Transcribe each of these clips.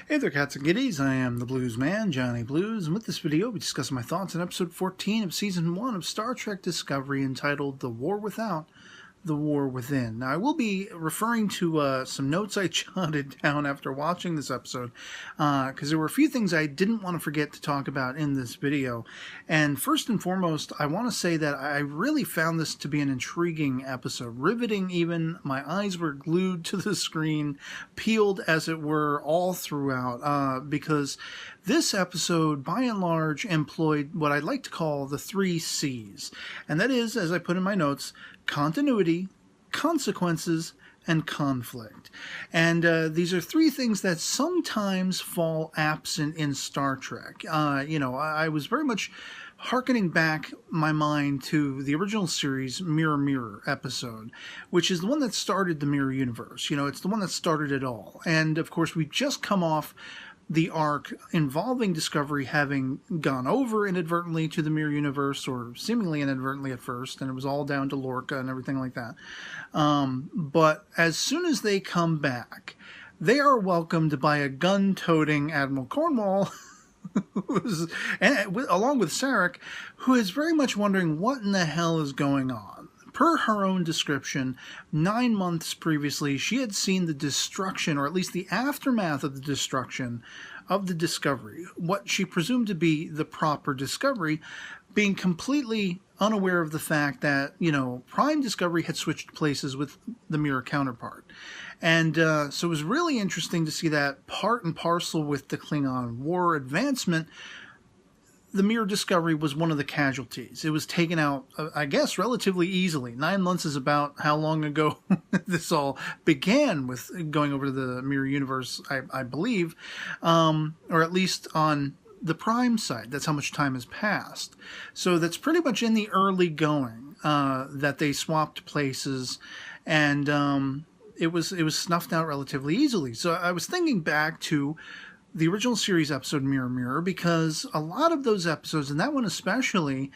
Hey there, cats and kitties. I am the Blues Man, Johnny Blues, and with this video, we'll be discussing my thoughts on episode 14 of season 1 of Star Trek Discovery, entitled The War Without, The War Within. Now, I will be referring to some notes I jotted down after watching this episode, because there were a few things I didn't want to forget to talk about in this video. And first and foremost, I want to say that I really found this to be an intriguing episode, riveting even. My eyes were glued to the screen, peeled as it were, all throughout, because this episode, by and large, employed what I'd like to call the 3 C's. And that is, as I put in my notes, continuity, consequences, and conflict. And these are 3 things that sometimes fall absent in Star Trek. I was very much hearkening back my mind to the original series Mirror Mirror episode, which is the one that started the Mirror Universe. It's the one that started it all. And of course, we've just come off the arc involving Discovery having gone over inadvertently to the Mirror Universe, or seemingly inadvertently at first, and it was all down to Lorca and everything like that. But as soon as they come back, they are welcomed by a gun-toting Admiral Cornwall, along with Sarek, who is very much wondering what in the hell is going on. Per her own description, 9 months previously, she had seen the destruction, or at least the aftermath of the destruction, of the Discovery, what she presumed to be the proper Discovery, being completely unaware of the fact that, Prime Discovery had switched places with the Mirror counterpart. And so it was really interesting to see that part and parcel with the Klingon war advancement. The Mirror Discovery was one of the casualties. It was taken out, I guess, relatively easily. 9 months is about how long ago this all began, with going over to the Mirror Universe, I believe, or at least on the Prime side. That's how much time has passed. So that's pretty much in the early going that they swapped places, and it was snuffed out relatively easily. So I was thinking back to the original series episode Mirror Mirror, because a lot of those episodes, and that one especially,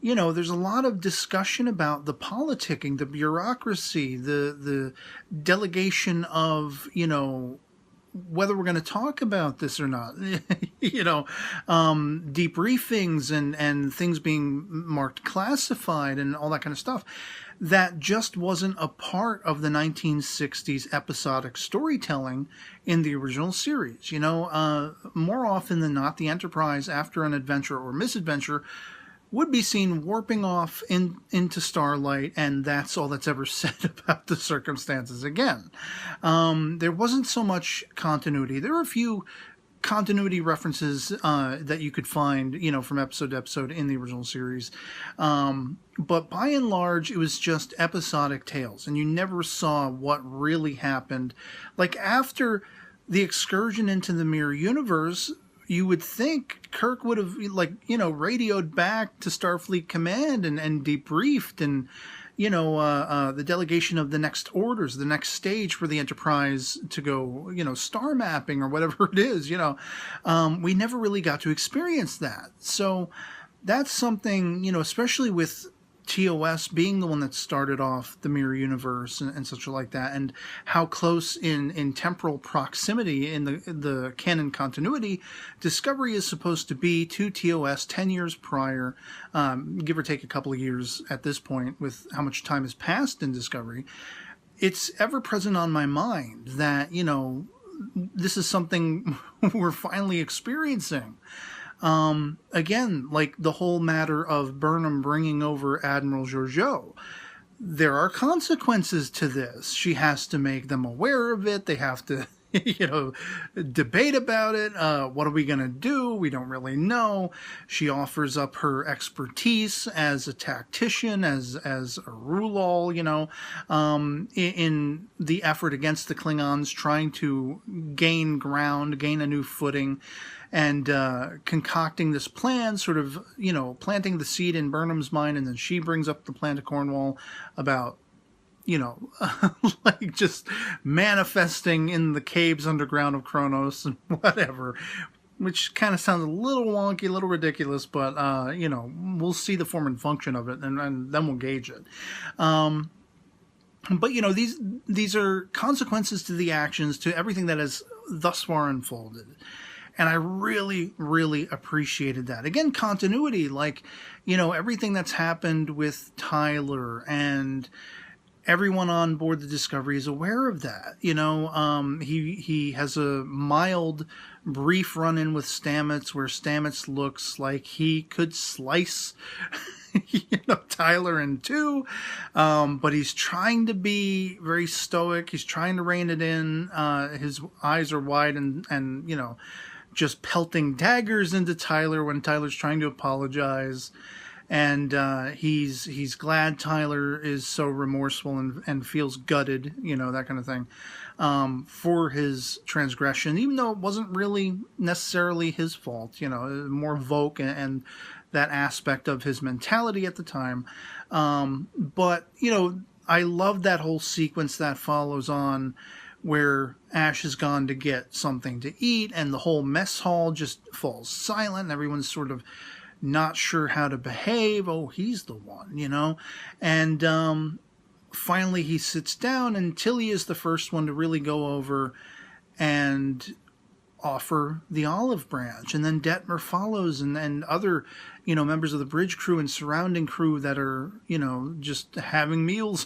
there's a lot of discussion about the politicking, the bureaucracy, the delegation of, whether we're going to talk about this or not, debriefings and things being marked classified and all that kind of stuff. That just wasn't a part of the 1960s episodic storytelling in the original series. More often than not, the Enterprise, after an adventure or misadventure, would be seen warping off into starlight, and that's all that's ever said about the circumstances again. There wasn't so much continuity. There were a few continuity references that you could find, from episode to episode in the original series. But by and large, it was just episodic tales, and you never saw what really happened. Like, after the excursion into the Mirror Universe, you would think Kirk would have, radioed back to Starfleet Command and debriefed, and, the delegation of the next orders, the next stage for the Enterprise to go, star mapping or whatever it is, we never really got to experience that. So that's something, especially with TOS being the one that started off the Mirror Universe and such like that, and how close in temporal proximity in the canon continuity Discovery is supposed to be to TOS 10 years prior, give or take a couple of years at this point with how much time has passed in Discovery. It's ever present on my mind that, this is something we're finally experiencing. Again, like the whole matter of Burnham bringing over Admiral Georgiou. There are consequences to this. She has to make them aware of it. They have to, debate about it. What are we going to do? We don't really know. She offers up her expertise as a tactician, as a rule-all, in the effort against the Klingons, trying to gain ground, gain a new footing, and concocting this plan, sort of, planting the seed in Burnham's mind, and then she brings up the plan to Cornwall about, like just manifesting in the caves underground of Kronos and whatever, which kind of sounds a little wonky, a little ridiculous, but, we'll see the form and function of it, and then we'll gauge it. But, these are consequences to the actions, to everything that has thus far unfolded. And I really, really appreciated that. Again, continuity, like, everything that's happened with Tyler, and everyone on board the Discovery is aware of that. He has a mild, brief run-in with Stamets where Stamets looks like he could slice Tyler in two, but he's trying to be very stoic. He's trying to rein it in. His eyes are wide and just pelting daggers into Tyler when Tyler's trying to apologize. And he's glad Tyler is so remorseful and feels gutted, that kind of thing, for his transgression, even though it wasn't really necessarily his fault, more Vogue and that aspect of his mentality at the time. But I love that whole sequence that follows on, where Ash has gone to get something to eat, and the whole mess hall just falls silent, and everyone's sort of not sure how to behave. Oh, he's the one, And finally he sits down, and Tilly is the first one to really go over and offer the olive branch. And then Detmer follows, and other, members of the bridge crew and surrounding crew that are, just having meals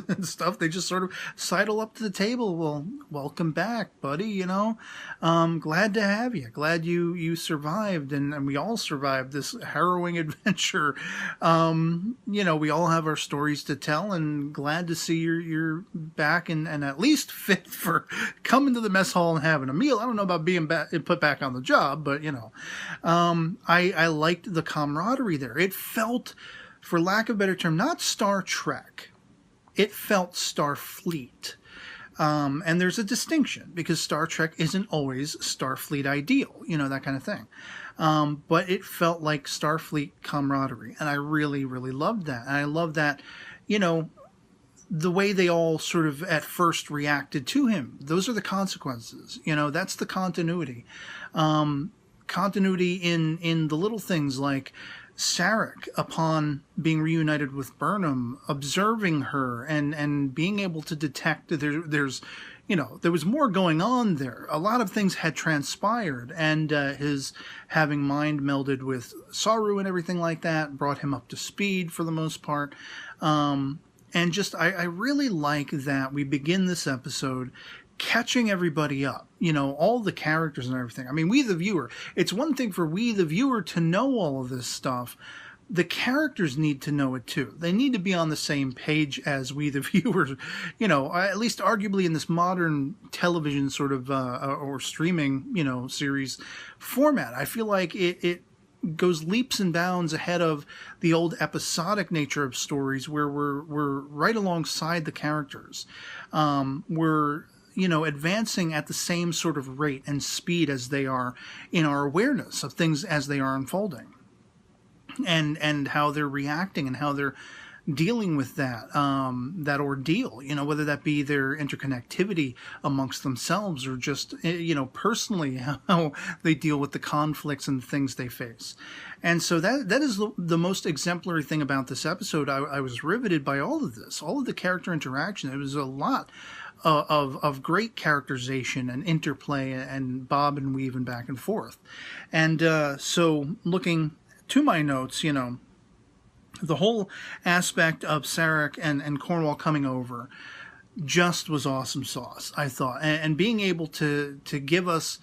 and stuff. They just sort of sidle up to the table. Well, welcome back, buddy. Glad to have you. Glad you survived, and we all survived this harrowing adventure. We all have our stories to tell, and glad to see you're back and at least fit for coming to the mess hall and having a meal. I don't know about being put back on the job, but I liked the camaraderie there. It felt, for lack of a better term, not Star Trek. It felt Starfleet. And there's a distinction, because Star Trek isn't always Starfleet ideal, that kind of thing. But it felt like Starfleet camaraderie. And I really, really loved that. And I love that, the way they all sort of at first reacted to him. Those are the consequences. That's the continuity. Continuity in the little things like Sarek, upon being reunited with Burnham, observing her and being able to detect that there was more going on there. A lot of things had transpired, and his having mind melded with Saru and everything like that brought him up to speed for the most part. And just, I really like that we begin this episode catching everybody up, all the characters and everything. I mean, we the viewer, it's one thing for we the viewer to know all of this stuff. The characters need to know it too. They need to be on the same page as we the viewers, at least arguably in this modern television sort of, or streaming, series format. I feel like it goes leaps and bounds ahead of the old episodic nature of stories, where we're right alongside the characters. We're advancing at the same sort of rate and speed as they are in our awareness of things as they are unfolding, and how they're reacting and how they're dealing with that ordeal, whether that be their interconnectivity amongst themselves, or just, personally how they deal with the conflicts and things they face. And so that is the most exemplary thing about this episode. I was riveted by all of this, all of the character interaction. It was a lot of great characterization and interplay and bob and weave and back and forth. And so looking to my notes, the whole aspect of Sarek and Cornwall coming over just was awesome sauce, I thought. And being able to give us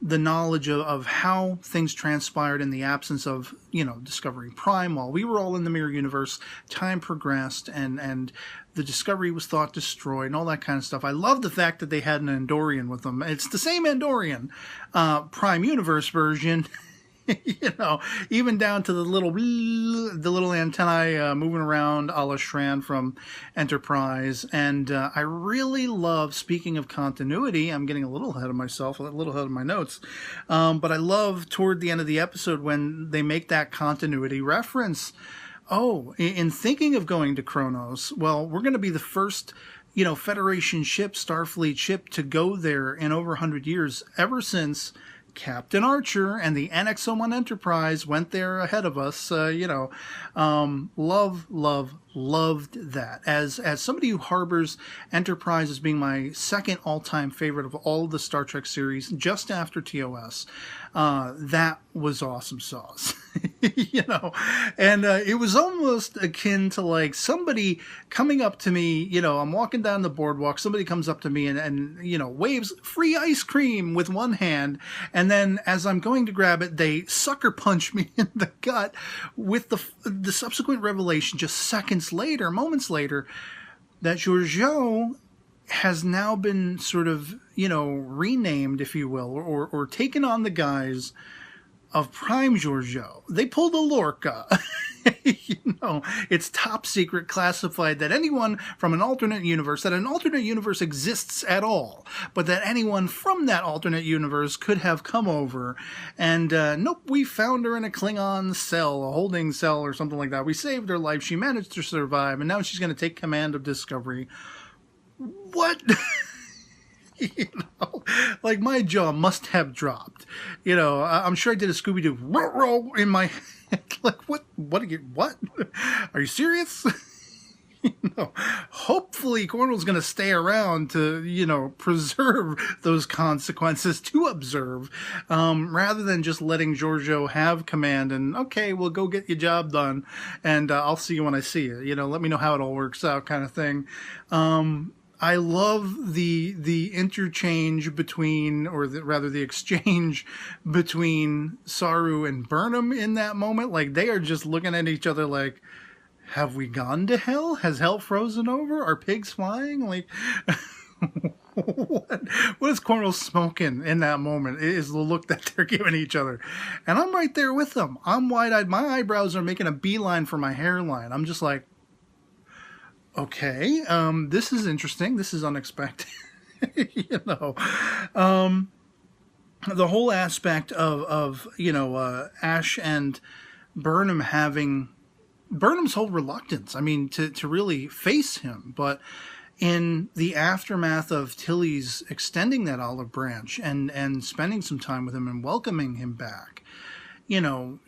the knowledge of how things transpired in the absence of, Discovery Prime. While we were all in the Mirror Universe, time progressed, and the Discovery was thought destroyed and all that kind of stuff. I love the fact that they had an Andorian with them. It's the same Andorian Prime Universe version. Even down to the little antennae moving around a la Shran from Enterprise. And I really love, speaking of continuity, I'm getting a little ahead of myself, a little ahead of my notes, but I love toward the end of the episode when they make that continuity reference. Oh, in thinking of going to Kronos, well, we're going to be the first Federation ship, Starfleet ship, to go there in over 100 years, ever since Captain Archer and the NX-01 Enterprise went there ahead of us. Loved that. As somebody who harbors Enterprise as being my second all-time favorite of all of the Star Trek series, just after TOS, that was awesome sauce. And it was almost akin to like somebody coming up to me. I'm walking down the boardwalk, somebody comes up to me and waves free ice cream with one hand, and then as I'm going to grab it, they sucker punch me in the gut with the subsequent revelation just seconds later, moments later, that Georgiou has now been sort of, renamed, if you will, or taken on the guise of Prime Georgiou. They pulled a Lorca. It's top secret, classified, that anyone from an alternate universe exists at all, but that anyone from that alternate universe could have come over. And nope, we found her in a Klingon cell, a holding cell or something like that. We saved her life. She managed to survive, and now she's going to take command of Discovery. What? Like my jaw must have dropped. I'm sure I did a Scooby-Doo roll in my head. Like, what are you serious? Hopefully Cornwell's going to stay around to, preserve those consequences, to observe, rather than just letting Georgiou have command and, okay, we'll go get your job done, and I'll see you when I see you. Let me know how it all works out, kind of thing. I love the interchange between, or rather the exchange between Saru and Burnham in that moment. Like, they are just looking at each other like, have we gone to hell? Has hell frozen over? Are pigs flying? Like, what is Cornwell smoking in that moment is the look that they're giving each other. And I'm right there with them. I'm wide-eyed. My eyebrows are making a beeline for my hairline. I'm just like, okay, this is interesting. This is unexpected. The whole aspect of Ash and Burnham having Burnham's whole reluctance, to really face him. But in the aftermath of Tilly's extending that olive branch and spending some time with him and welcoming him back, there's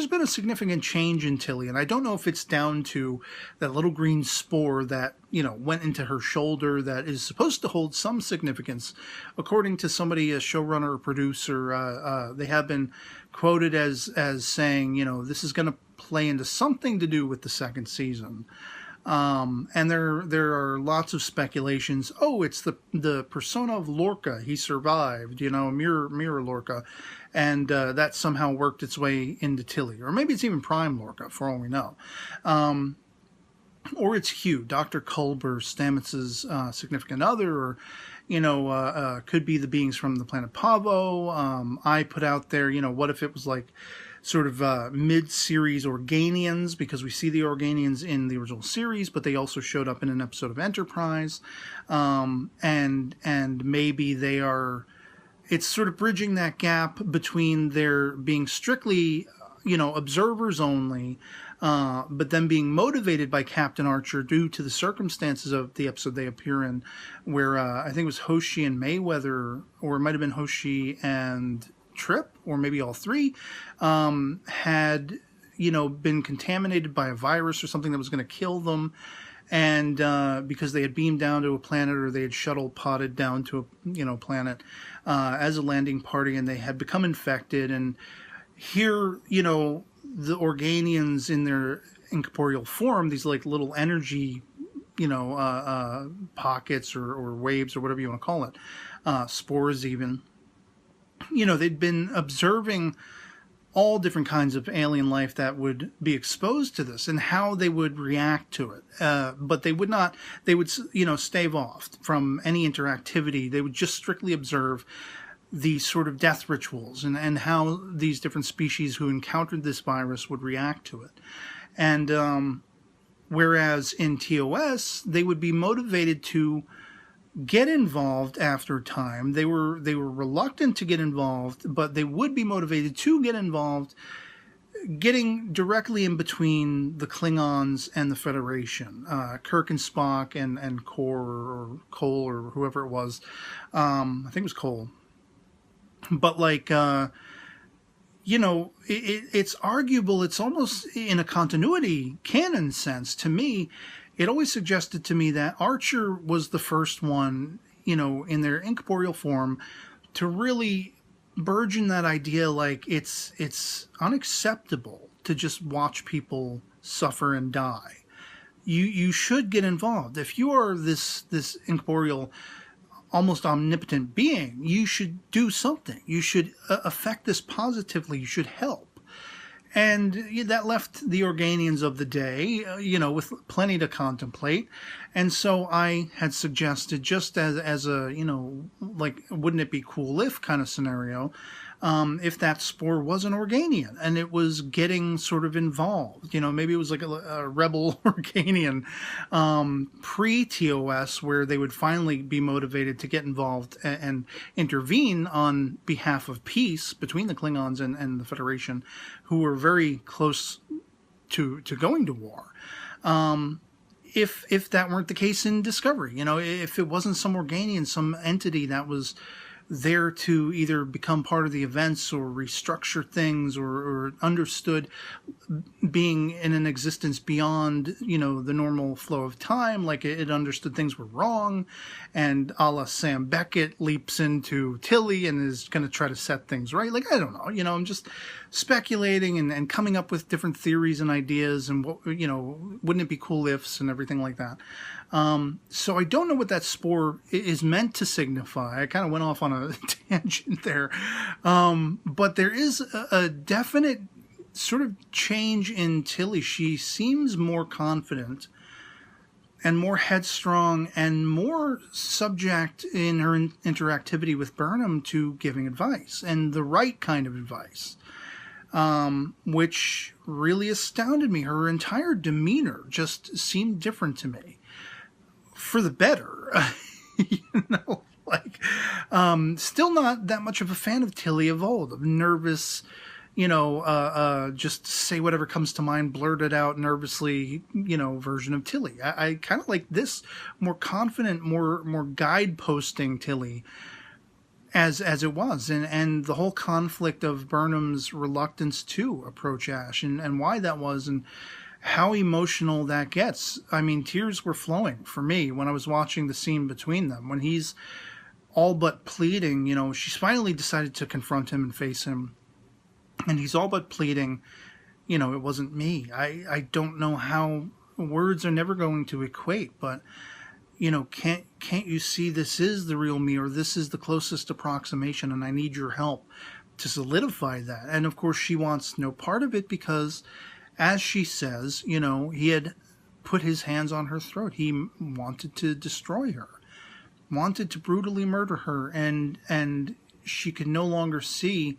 been a significant change in Tilly, and I don't know if it's down to that little green spore that, went into her shoulder that is supposed to hold some significance. According to somebody, a showrunner or producer, they have been quoted as saying, this is going to play into something to do with the second season. And there are lots of speculations. Oh, it's the persona of Lorca. He survived, mirror Lorca. And that somehow worked its way into Tilly. Or maybe it's even Prime Lorca, for all we know. Or it's Hugh, Dr. Culber, Stamets's significant other, or, could be the beings from the planet Pavo. I put out there, what if it was like sort of mid-series Organians, because we see the Organians in the original series, but they also showed up in an episode of Enterprise. And maybe they are... It's sort of bridging that gap between their being strictly, observers only, but then being motivated by Captain Archer due to the circumstances of the episode they appear in, where I think it was Hoshi and Mayweather, or it might have been Hoshi and Trip, or maybe all three, had, been contaminated by a virus or something that was going to kill them. And because they had beamed down to a planet, or they had shuttle potted down to a planet as a landing party, and they had become infected. And here, the Organians in their incorporeal form, these like little energy, pockets or waves or whatever you want to call it, spores even. They'd been observing all different kinds of alien life that would be exposed to this and how they would react to it. But they would not, they would, stave off from any interactivity. They would just strictly observe the sort of death rituals and how these different species who encountered this virus would react to it. And whereas in TOS, they would be motivated to get involved after a time. They were reluctant to get involved, but they would be motivated to get involved, getting directly in between the Klingons and the Federation. Kirk and Spock and Cole or whoever it was. I think it was Cole. But like, it's arguable. It's almost in a continuity canon sense. To me, it always suggested to me that Archer was the first one, in their incorporeal form, to really burgeon that idea. Like it's unacceptable to just watch people suffer and die. You should get involved. If you are this incorporeal, almost omnipotent being, you should do something. You should affect this positively. You should help. And that left the Organians of the day, with plenty to contemplate. And so I had suggested, just as a, like, wouldn't it be cool if kind of scenario, if that spore was an Organian and it was getting sort of involved. Maybe it was like a rebel Organian pre-TOS, where they would finally be motivated to get involved and intervene on behalf of peace between the Klingons and the Federation, who were very close to going to war. If that weren't the case in Discovery, if it wasn't some Organian, some entity that was there to either become part of the events or restructure things, or understood being in an existence beyond, the normal flow of time, like it understood things were wrong, and a la Sam Beckett leaps into Tilly and is going to try to set things right. Like, I don't know, I'm just speculating and coming up with different theories and ideas, and what, wouldn't it be cool ifs and everything like that. So I don't know what that spore is meant to signify. I kind of went off on a tangent there. But there is a definite sort of change in Tilly. She seems more confident and more headstrong and more subject in her interactivity with Burnham to giving advice, and the right kind of advice. Which really astounded me. Her entire demeanor just seemed different to me. For the better. Still not that much of a fan of Tilly of old, of nervous, just say whatever comes to mind, blurted out nervously, version of Tilly. I kind of like this more confident, more guideposting Tilly as it was, and the whole conflict of Burnham's reluctance to approach Ash, and why that was, and how emotional that gets. I mean, tears were flowing for me when I was watching the scene between them, when he's all but pleading, she's finally decided to confront him and face him, and he's all but pleading, it wasn't me. I don't know how, words are never going to equate, but can't you see this is the real me, or this is the closest approximation, and I need your help to solidify that. And of course she wants no part of it, because, as she says, he had put his hands on her throat. He wanted to destroy her, wanted to brutally murder her, and she could no longer see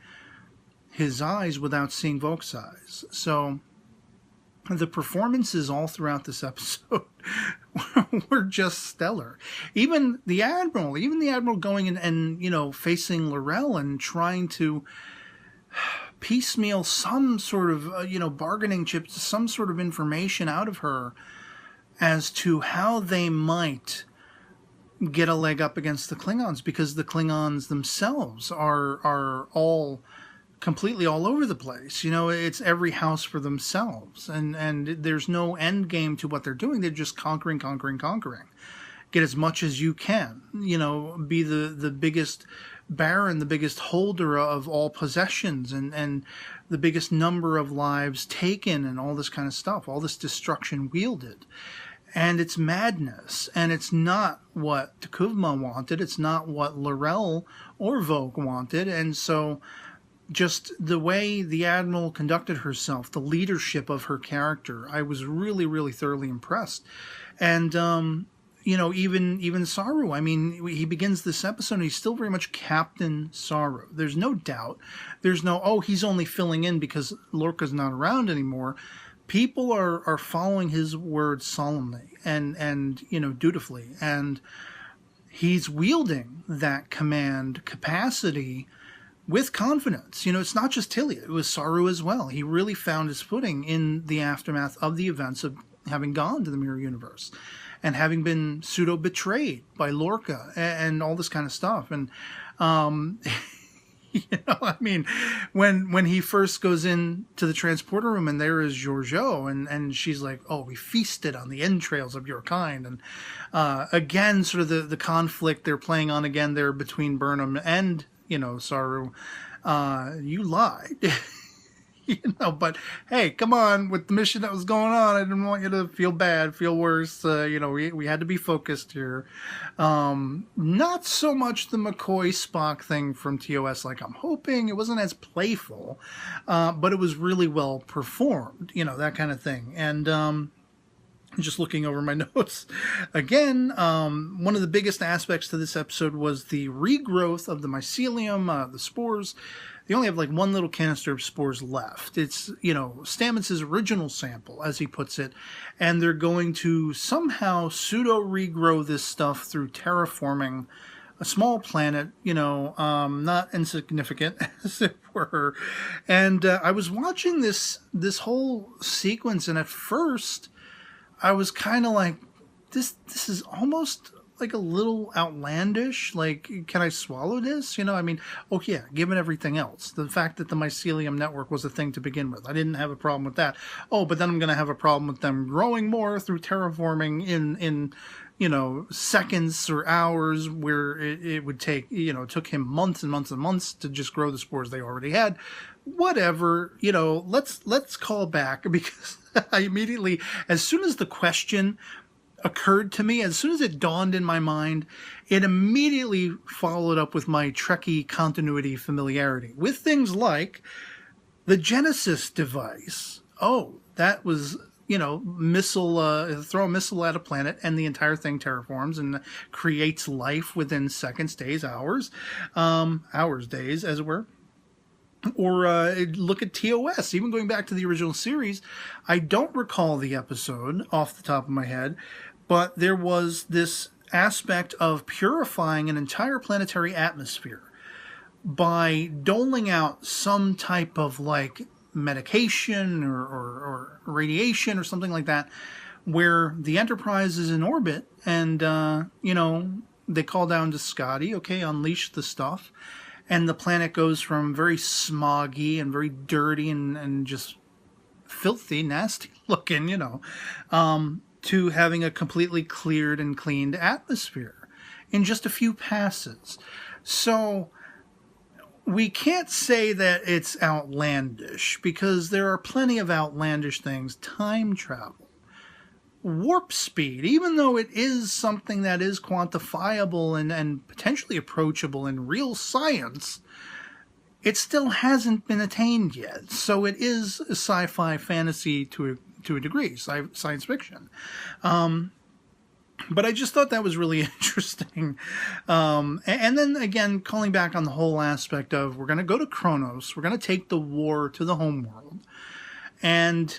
his eyes without seeing Vok's eyes. So the performances all throughout this episode were just stellar. Even the Admiral going and facing L'Rell and trying to piecemeal some sort of, bargaining chips, some sort of information out of her as to how they might get a leg up against the Klingons, because the Klingons themselves are all completely all over the place. It's every house for themselves, and there's no end game to what they're doing. They're just conquering. Get as much as you can, be the biggest baron, the biggest holder of all possessions, and the biggest number of lives taken, and all this kind of stuff, all this destruction wielded. And it's madness, and it's not what T'Kuvma wanted, it's not what L'Rell or Vok wanted. And so just the way the Admiral conducted herself, the leadership of her character, I was really, really thoroughly impressed. And even Saru, I mean, he begins this episode and he's still very much Captain Saru. There's no doubt. There's no, he's only filling in because Lorca's not around anymore. People are following his words solemnly and dutifully. And he's wielding that command capacity with confidence. It's not just Tilly. It was Saru as well. He really found his footing in the aftermath of the events of having gone to the Mirror Universe and having been pseudo-betrayed by Lorca and all this kind of stuff. And, I mean, when he first goes in to the transporter room and there is Giorgio, and she's like, "Oh, we feasted on the entrails of your kind," and again, sort of the conflict they're playing on again there between Burnham and Saru. You lied. But hey, come on, with the mission that was going on, I didn't want you to feel bad, feel worse. We had to be focused here. Not so much the McCoy Spock thing from TOS like I'm hoping. It wasn't as playful, but it was really well performed, that kind of thing. And just looking over my notes again, one of the biggest aspects to this episode was the regrowth of the mycelium, the spores. They only have like one little canister of spores left. It's, Stamets' original sample, as he puts it, and they're going to somehow pseudo-regrow this stuff through terraforming a small planet, not insignificant, as it were. And I was watching this whole sequence, and at first I was kind of like, this is almost like a little outlandish. Like, can I swallow this? Oh yeah, given everything else, the fact that the mycelium network was a thing to begin with, I didn't have a problem with that. Oh, but then I'm going to have a problem with them growing more through terraforming in seconds or hours, where it would take, it took him months and months and months to just grow the spores they already had. Whatever, let's call back, because I immediately, as soon as the question occurred to me, as soon as it dawned in my mind, it immediately followed up with my Trekkie continuity familiarity with things like the Genesis device. Oh, that was, missile, throw a missile at a planet and the entire thing terraforms and creates life within seconds, days, hours, days, as it were. Or look at TOS, even going back to the original series. I don't recall the episode off the top of my head, but there was this aspect of purifying an entire planetary atmosphere by doling out some type of like medication or radiation or something like that, where the Enterprise is in orbit and, they call down to Scotty, okay, unleash the stuff. And the planet goes from very smoggy and very dirty and just filthy, nasty looking, to having a completely cleared and cleaned atmosphere in just a few passes. So we can't say that it's outlandish, because there are plenty of outlandish things. Time travel, warp speed, even though it is something that is quantifiable and potentially approachable in real science, it still hasn't been attained yet. So it is a sci-fi fantasy to a degree, science fiction. But I just thought that was really interesting. And then again, calling back on the whole aspect of, we're going to go to Kronos, we're going to take the war to the homeworld. And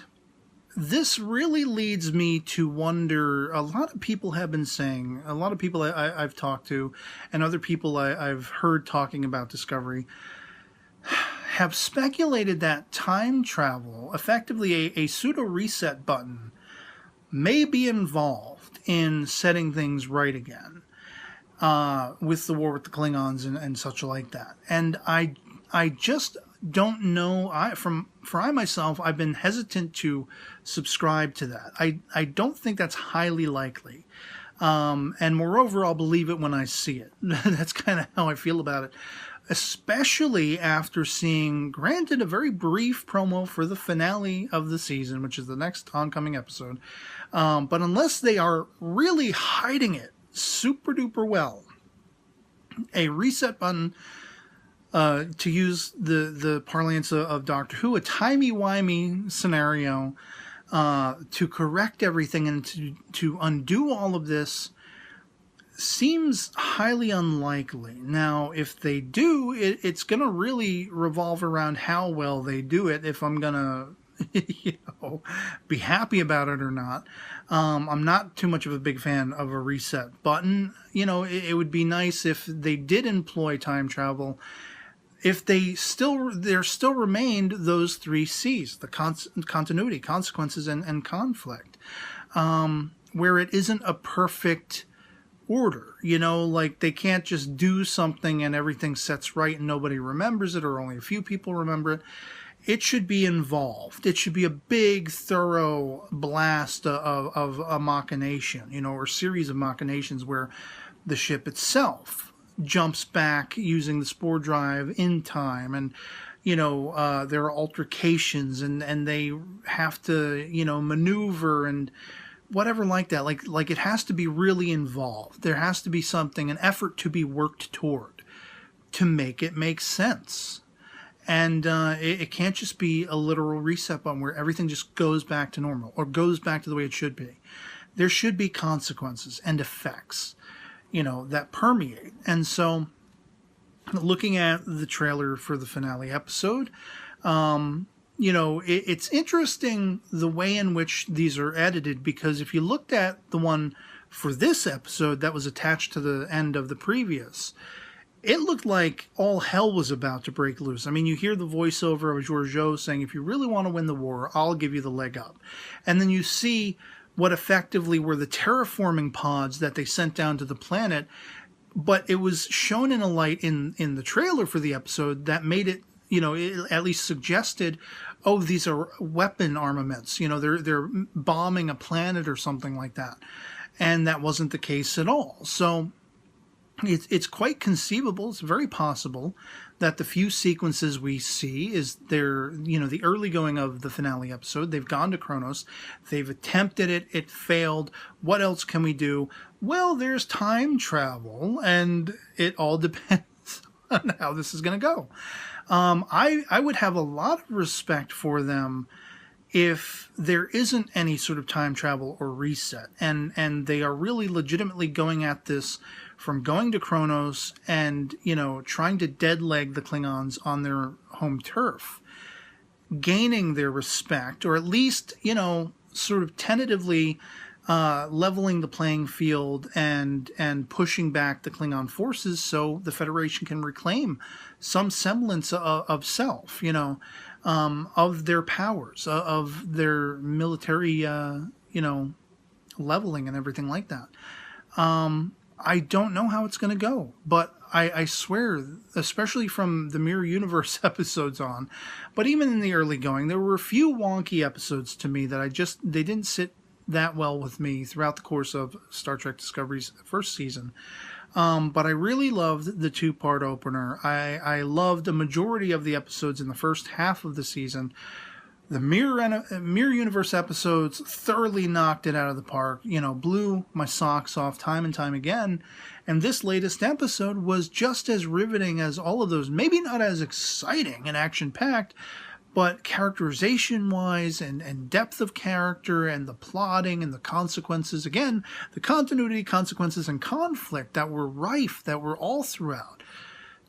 this really leads me to wonder, a lot of people have been saying, a lot of people I've talked to, and other people I've heard talking about Discovery, have speculated that time travel, effectively a pseudo-reset button, may be involved in setting things right again, with the war with the Klingons and such like that. And I just don't know. I myself, I've been hesitant to subscribe to that. I don't think that's highly likely. And moreover, I'll believe it when I see it. That's kind of how I feel about it. Especially after seeing, granted, a very brief promo for the finale of the season, which is the next oncoming episode. But unless they are really hiding it super duper well, a reset button, to use the parlance of Doctor Who, a timey-wimey scenario to correct everything and to undo all of this, seems highly unlikely. Now, if they do, it's going to really revolve around how well they do it, if I'm going to be happy about it or not. I'm not too much of a big fan of a reset button. It would be nice if they did employ time travel, if there still remained those three C's, the continuity, consequences, and conflict, where it isn't a perfect order. You know, like they can't just do something and everything sets right and nobody remembers it, or only a few people remember it. It should be involved. It should be a big, thorough blast of a machination, you know, or series of machinations where the ship itself jumps back using the spore drive in time, and you know, there are altercations, and they have to, you know, maneuver and whatever like that. Like it has to be really involved. There has to be something, an effort to be worked toward to make it make sense. And it can't just be a literal reset button where everything just goes back to normal or goes back to the way it should be. There should be consequences and effects, you know, that permeate. And so looking at the trailer for the finale episode, you know, it's interesting the way in which these are edited, because if you looked at the one for this episode that was attached to the end of the previous, it looked like all hell was about to break loose. I mean, you hear the voiceover of Georgiou saying, if you really want to win the war, I'll give you the leg up. And then you see what effectively were the terraforming pods that they sent down to the planet. But it was shown in a light in the trailer for the episode that made it, you know, it at least suggested, oh, these are weapon armaments. You know, they're bombing a planet or something like that. And that wasn't the case at all. So it's quite conceivable, it's very possible that the few sequences we see is their, you know, the early going of the finale episode. They've gone to Kronos, they've attempted it, it failed. What else can we do? Well, there's time travel, and it all depends on how this is going to go. I would have a lot of respect for them if there isn't any sort of time travel or reset, and they are really legitimately going at this from going to Kronos and, you know, trying to deadleg the Klingons on their home turf, gaining their respect, or at least, you know, sort of tentatively leveling the playing field and pushing back the Klingon forces so the Federation can reclaim some semblance of self, you know, of their powers, of their military, you know, leveling and everything like that. I don't know how it's going to go, but I swear, especially from the Mirror Universe episodes on, but even in the early going, there were a few wonky episodes to me that they didn't sit that well with me throughout the course of Star Trek Discovery's first season. But I really loved the two-part opener. I loved a majority of the episodes in the first half of the season. The Mirror Universe episodes thoroughly knocked it out of the park, you know, blew my socks off time and time again. And this latest episode was just as riveting as all of those. Maybe not as exciting and action-packed, but characterization-wise and depth of character and the plotting and the consequences. Again, the continuity, consequences, and conflict that were rife, that were all throughout,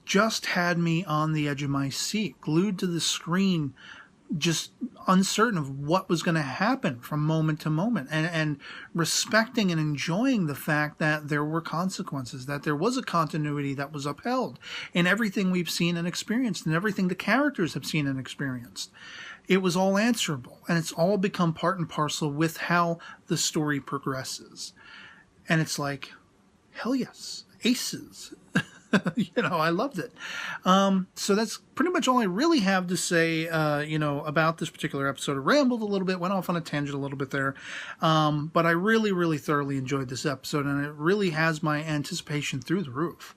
just had me on the edge of my seat, glued to the screen, just uncertain of what was going to happen from moment to moment, and respecting and enjoying the fact that there were consequences, that there was a continuity that was upheld in everything we've seen and experienced, and everything the characters have seen and experienced. It was all answerable, and it's all become part and parcel with how the story progresses. And it's like, hell yes, aces. You know, I loved it. So that's pretty much all I really have to say, you know, about this particular episode. I rambled a little bit, went off on a tangent a little bit there. But I really, really thoroughly enjoyed this episode, and it really has my anticipation through the roof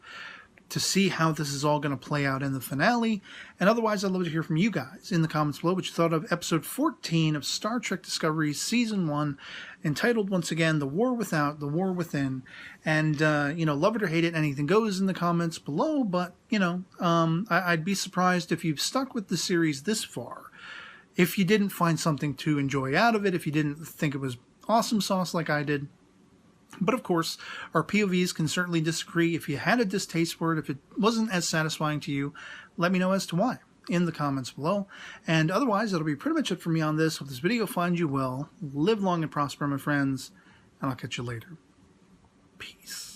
to see how this is all going to play out in the finale. And otherwise, I'd love to hear from you guys in the comments below what you thought of episode 14 of Star Trek Discovery Season 1, entitled once again, The War Without, The War Within. And, you know, love it or hate it, anything goes in the comments below. But, you know, I'd be surprised if you've stuck with the series this far, if you didn't find something to enjoy out of it, if you didn't think it was awesome sauce like I did. But of course, our POVs can certainly disagree. If you had a distaste for it, if it wasn't as satisfying to you, let me know as to why in the comments below. And otherwise, that'll be pretty much it for me on this. Hope this video finds you well. Live long and prosper, my friends, and I'll catch you later. Peace.